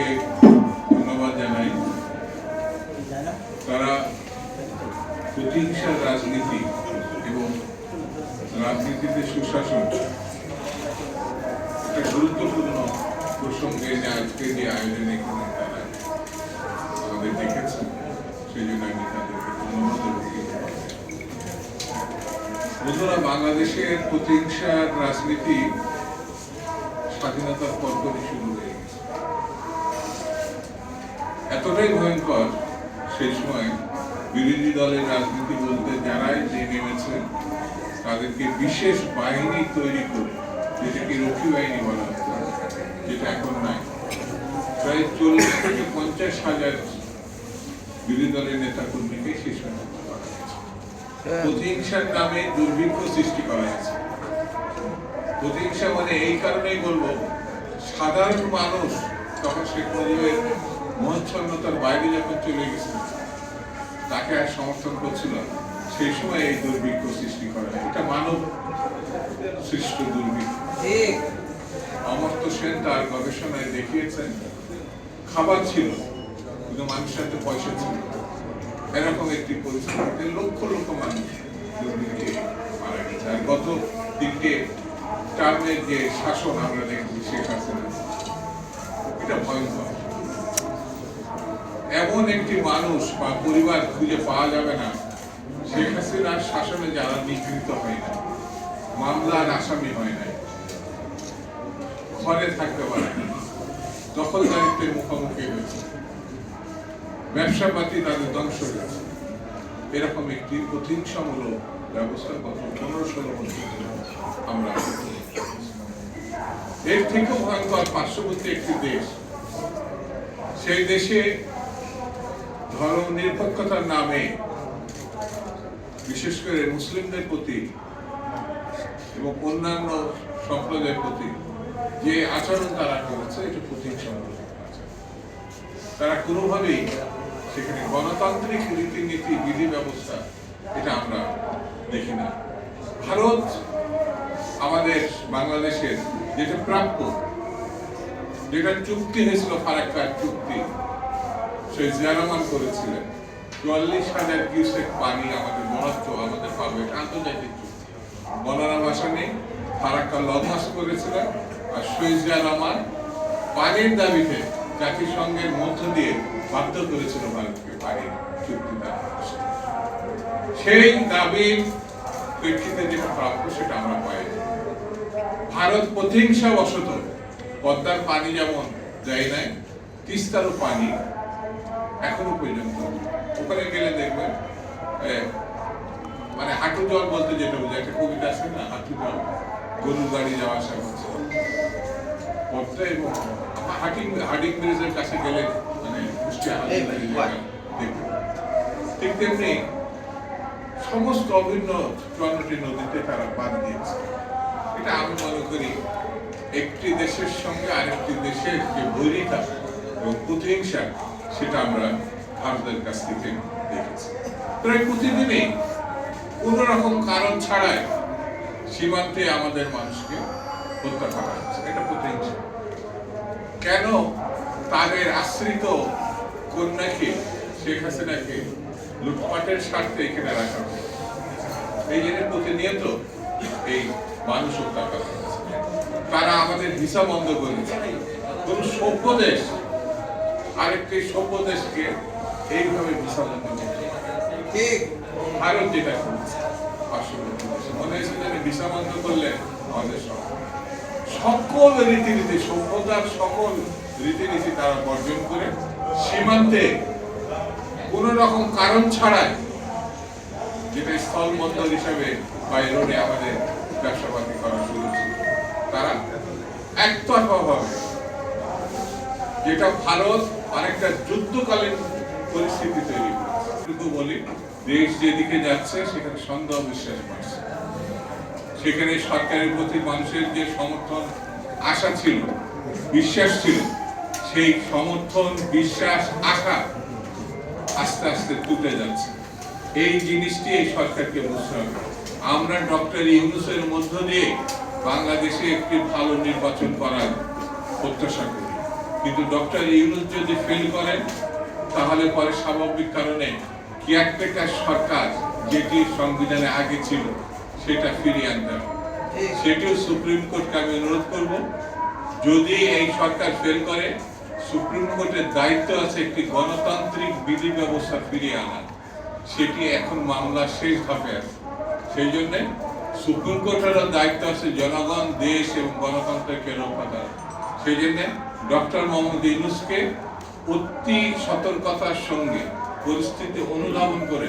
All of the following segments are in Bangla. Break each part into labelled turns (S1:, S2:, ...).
S1: তাদেরকে ধন্যবাদ জানাই। তারা প্রতিহিংসার রাজনীতি এবং রাজনীতিতে সুশাসন একটা গুরুত্বপূর্ণ প্রসঙ্গে যে আজকে যে আয়োজন এখানে তারা আমাদের দেখেছেন, সেই জন্য আমি তাদেরকে ধন্যবাদ দেব। বন্ধুরা, বাংলাদেশের প্রতিহিংসার রাজনীতি স্বাধীনতার পর থেকে শুরু হয়ে গেছে। এতটাই ভয়ঙ্কর, সেই সময় বিরোধী দলের রাজনীতি বলতে যারাই যে নেমেছেন তাদেরকে বিশেষ বাহিনী তৈরি করে, যেটাকে রক্ষী বাহিনী বলা হতো, যেটা এখন নাই, প্রায় 40 থেকে 50 হাজার বিরোধী দলের নেতা কর্মীকে শেষ করা হয়েছে। প্রতিহিংসার নামে দুর্ভিক্ষ সৃষ্টি করা হয়েছে। প্রতিহিংসা মানে এই কারণেই বলবো, সাধারণ মানুষ তখন শেখ মুজিবের মহচ্ছন্নতার বাইরে যখন চলে গেছে, তাকে আর সমর্থন করছিল, সেই সময় এই দুর্ভিক্ষ সৃষ্টি করা হয়। এটা মানব সৃষ্ট দুর্ভিক্ষ। অমর্ত্য সেন তার গবেষণায় দেখিয়েছেন, খাবার ছিল কিন্তু মানুষের হাতে পয়সা ছিল, এরকম একটি পরিস্থিতিতে লক্ষ লক্ষ মানুষ দুর্ভিক্ষে মারা গেছে। আর গত 3টে টার্মের যে শাসন আমরা দেখছি শেখ হাসিনা, এটা ভয়ঙ্কর। এমন একটি মানুষ বা পরিবার খুঁজে পাওয়া যাবে না শেখ হাসিনার শাসনে যারা নিগৃহীত হয় না, মামলার আসামি হয় নাই, ঘরে থাকতে পারে না, দখলদারিত্বের মুখোমুখি হয়েছে, ব্যবসা পাতি তাদের ধ্বংস হয়েছে। এরকম একটি প্রতিহিংসামূলক ব্যবস্থা গত 15-16 বছর আমরা, এর থেকেও ভয়ঙ্কর পার্শ্ববর্তী একটি দেশ, সেই দেশে ধর্ম নিরপেক্ষতার নামে বিশেষ করে মুসলিমদের প্রতি এবং অন্যান্য সম্প্রদায়ের প্রতি যে আচরণ তারা করেছে, এটা প্রতিহিংসামূলক আচরণ। তারা কোনোভাবেই সেখানে গণতান্ত্রিক রীতিনীতি বিধি ব্যবস্থা এটা আমরা দেখি না। ভারত আমাদের বাংলাদেশের যেটা প্রাপ্য, যেটা চুক্তি হয়েছিল, ফারাক্কার চুক্তি সেই জিয়া রহমান করেছিলেন, 44,000 কিউসেক পানি আমাদের বরাদ্দ আমাদের পাবে, আন্তর্জাতিক চুক্তি। মৌলানা ভাসানী ফারাক্কা লঞ্চ করেছিলেন, আর শহীদ জিয়া রহমান পানির দাবিতে জাতিসংঘের মধ্য দিয়ে বাধ্য করেছিল ভারতকে পানির চুক্তিটা। সেই দাবির প্রেক্ষিতে যেটা প্রাপ্য সেটা আমরা পাই। ভারত প্রতিহিংসা বশত পদ্মার পানি যেমন যায় নাই, তিস্তারও পানি এখনো পর্যন্ত ওখানে গেলে দেখবেন মানে হাঁটু জল বলতে যেটা বোঝায়, একটা কবিতা আছে না, হাঁটু জল, গরুর গাড়ি যাওয়া আসা করছে পদ্মা। এবং হার্ডিং ব্রিজের কাছে গেলে মানে ঠিক তেমনি সমস্ত অভিন্ন 54টি নদীতে তারা বাদ দিয়েছে। এটা আমি মনে করি একটি দেশের সঙ্গে আরেকটি দেশের যে বৈরিতা এবং প্রতিহিংসা, সেটা আমরা ভারতের কাছ থেকে দেখেছি। প্রায় প্রতিদিনই কোন রকম কারণ ছাড়াই সীমান্তে আমাদের মানুষকে হত্যা করা হচ্ছে। এটা প্রতিহিংসা। কেন তাদের আশ্রিত কন্যাকে, শেখ হাসিনাকে লুটপাটের স্বার্থে এখানে রাখা হয়? এই জন্য প্রতিনিয়ত এই মানুষ হত্যা করা হচ্ছে। তারা আমাদের ভিসা বন্ধ করেছে। কোন সভ্য দেশ আরেকটি সভ্য দেশকে এইভাবে ভিসা বন্ধ করছে? ঠিক ভারত যেটা করছে, পার্শ্ববর্তী দেশে মনে হয়েছে যে ভিসা বন্ধ করলে আমাদের সকল রীতিনীতি, সভ্যতার সকল রীতিনীতি তারা বর্জন করে সীমান্তে কোন রকম কারণ ছাড়াই, যেটা স্থল বন্দর হিসাবে বা রোডে আমাদের ব্যবসাপাতি করা শুরু ছিল, তারা একতরফা ভাবে, যেটা ভারত আরেকটা যুদ্ধকালীন পরিস্থিতি তৈরি করেছে। কিন্তু বলি, দেশ যেদিকে যাচ্ছে সেখানে সন্দেহ বিশ্বাস বাড়ছে। সেখানে সরকারের প্রতি মানুষের যে সমর্থন, আশা ছিল, বিশ্বাস ছিল, সেই সমর্থন, বিশ্বাস, আশা আস্তে আস্তে টুটে যাচ্ছে। এই জিনিসটি এই সরকারকে বুঝতে হবে। আমরা ডক্টর ইউনূসের মধ্য দিয়ে বাংলাদেশে একটি ভালো নির্বাচন করার প্রত্যাশা করি। কিন্তু ডক্টর ইউনূস যদি ফেল করেন তাহলে পরে স্বাভাবিক কারণে কেয়ারটেকার সরকার যেটি সংবিধানে আগে ছিল সেটা ফিরিয়ে আনতে হবে। সেটিও সুপ্রিম কোর্টকে আমি অনুরোধ করব, যদি এই সরকার ফেল করে সুপ্রিম কোর্টের দায়িত্ব আছে একটি গণতান্ত্রিক বিধি ব্যবস্থা ফিরিয়ে আনা। সেটি এখন মামলা শেষ ধাপে আছে। সেই জন্য সুপ্রিম কোর্টেরও দায়িত্ব আছে জনগণ, দেশ এবং গণতন্ত্রকে রক্ষা করা। সেই জন্য ডক্টর মোহাম্মদ ইউনূসকে অতি সতর্কতার সঙ্গে পরিস্থিতি অনুধাবন করে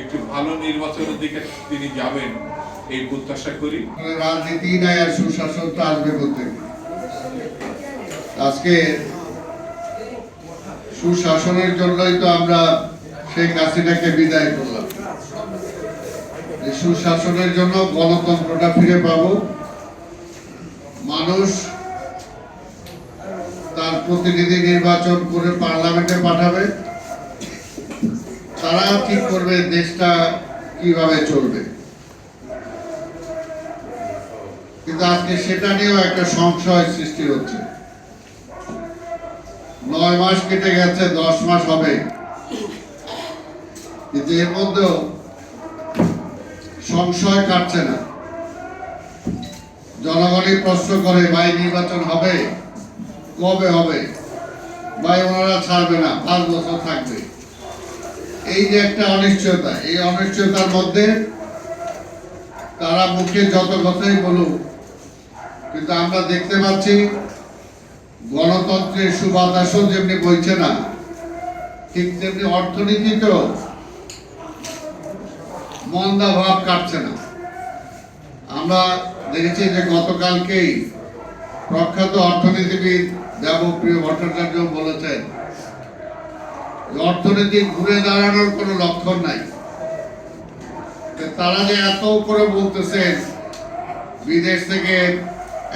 S1: একটি ভালো নির্বাচনের দিকে তিনি যাবেন এই প্রত্যাশা করি।
S2: রাজনীতি নাই আর সুশাসন তো আসবে বলতে। আজকে সুশাসনের জন্যই তো আমরা শেখ হাসিনাকে বিদায় করলাম। সুশাসনের জন্য গণতন্ত্রটা ফিরে পাবো, মানুষ তার প্রতিনিধি নির্বাচন করে পার্লামেন্টে পাঠাবে, তারা ঠিক করবে দেশটা কিভাবে চলবে। কিন্তু আজকে সেটা নিয়েও একটা সংশয় সৃষ্টি হচ্ছে। 9 মাস কেটে গেছে, 10 মাস হবে, কিন্তু এর মধ্যেও সংশয় কাটছে না। জনগণই প্রশ্ন করে, ভাই নির্বাচন হবে, কবে হবে? ভাই ওনারা ছাড়বে না, 5 বছর থাকবে। এই যে একটা অনিশ্চয়তা, এই অনিশ্চয়তার মধ্যে তারা মুখে যত কথাই বলুক, কিন্তু আমরা দেখতে পাচ্ছি গণতন্ত্রের সুবাতাসও যেমনি বইছে না, ঠিক তেমনি অর্থনীতিতেও মন্দা ভাব কাটছে না। আমরা দেখেছি যে গতকালকেই প্রখ্যাত অর্থনীতিবিদ দেবপ্রিয় ভট্টাচার্য বলেছেন অর্থনীতি ঘুরে দাঁড়ানোর কোনো লক্ষণ নাই। তারা যে এত করে বলতেছেন বিদেশ থেকে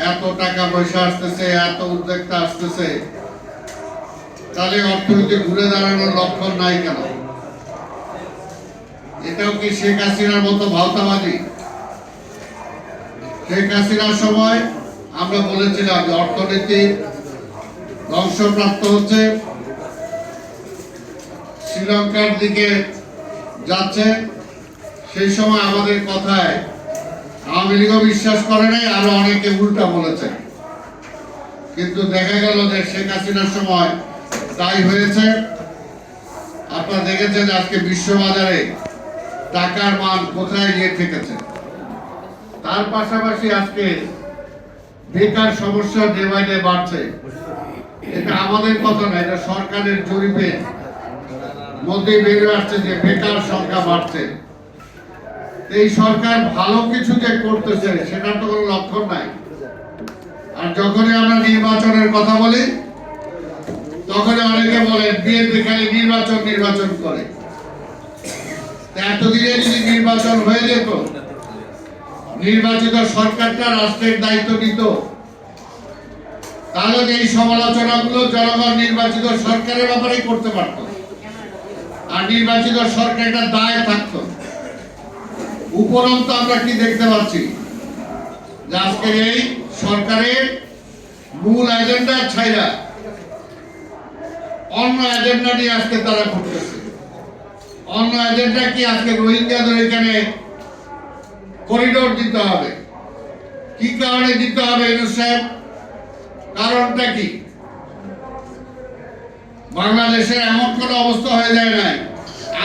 S2: এত টাকা পয়সা আসতেছে, এত উদ্যোক্তা আসতেছে, তাহলে অর্থনীতি ঘুরে দাঁড়ানোর লক্ষণ নাই কেন? এটাও কি শেখ হাসিনার মতো ভাওতাবাজি? শেখ হাসিনার সময় আমরা বলেছিলাম যে অর্থনীতি ধ্বংসপ্রাপ্ত হচ্ছে, শ্রীলঙ্কার দিকে যাচ্ছে। সেই সময় আমাদের কথায় আওয়ামী লীগও বিশ্বাস করে নাই, আরো অনেকে উল্টা বলেছে। কিন্তু দেখা গেল যে শেখ হাসিনার সময় তাই হয়েছে। আপনারা দেখেছেন আজকে বিশ্ববাজারে টাকার মান কোথায় গিয়ে ঠেকেছে। তার পাশাপাশি আজকে বেকার সমস্যা ডে বাই ডে বাড়ছে। এটা আমাদের কথা না, এটা সরকারের জরিপে মধ্যে বেরিয়ে আসছে যে বেকার সংখ্যা বাড়ছে। এই সরকার ভালো কিছু যে করতেছে সেটার তো কোনো লক্ষণ নাই। আর যখনই আমরা নির্বাচনের কথা বলি তখনই অনেকে বলেন বিএনপি খালি নির্বাচন করে। এতদিনে যদি নির্বাচন হয়ে যেত, নির্বাচিত সরকারটা রাষ্ট্রের দায়িত্ব নিত, তাহলে এই সমালোচনাগুলো জনগণ নির্বাচিত সরকারের ব্যাপারেই করতে পারত, আর নির্বাচিত সরকারের দায় থাকতো। উপরন্তু আমরা কি দেখতে পাচ্ছি যে আজকের এই সরকারের মূল এজেন্ডা ছাইরা অন্য এজেন্ডা নিয়ে আজকে তারা ঘুরতেছে। অন্য এজেন্ডা কি? আজকে রোহিঙ্গাদের এখানে করিডোর দিতে হবে। কি কারণে দিতে হবে ইউনূস সাহেব? কারণটা কি? বাংলাদেশের এমন কোন অবস্থা হয়ে যায় নাই,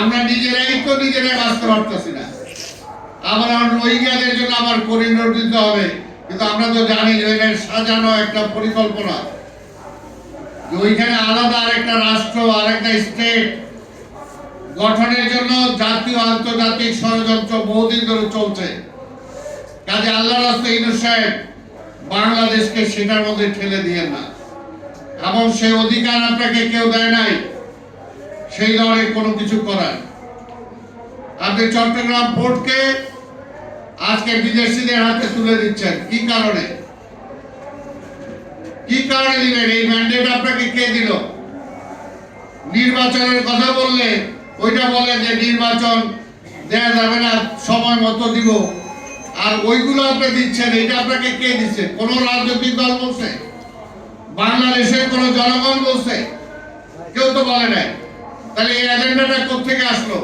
S2: আমরা নিজেরাই বাঁচতে পারতেছি না, আবার রোহিঙ্গাদের জন্য আবার করিডোর দিতে হবে। কিন্তু আমরা তো জানি যে এটা সাজানো একটা পরিকল্পনা, যে ওইখানে আলাদা আরেকটা রাষ্ট্র, আরেকটা স্টেট গঠনের জন্য জাতীয় আন্তর্জাতিক ষড়যন্ত্র বহুদিন ধরে চলছে। কাজে আল্লাহ রাস্তা ইউনূস সাহেব বাংলাদেশকে সেটার মধ্যে ঠেলে দিয়ে না, এবং সেই অধিকার আপনাকে কেউ দেয় নাই সেই ধরনের কোনো কিছু করার। আপনি চট্টগ্রাম পোর্টকে আজকে বিদেশিদের হাতে তুলে দিচ্ছেন। কি কারণে? কি কারণে দিবেন? এই ম্যান্ডেট আপনাকে কে দিল? নির্বাচনের কথা বললে ওইটা বলে যে নির্বাচন দেয়া যাবে না, সময় মতো দিব, আর ওইগুলো আপনি দিচ্ছেন। এটা আপনাকে কে দিচ্ছে? কোন রাজনৈতিক দল বলছে? বাংলাদেশের কোন জনগণ বলছে? কেউ তো বলে নাই। তাহলে এই এজেন্ডাটা কোথেকে আসলো?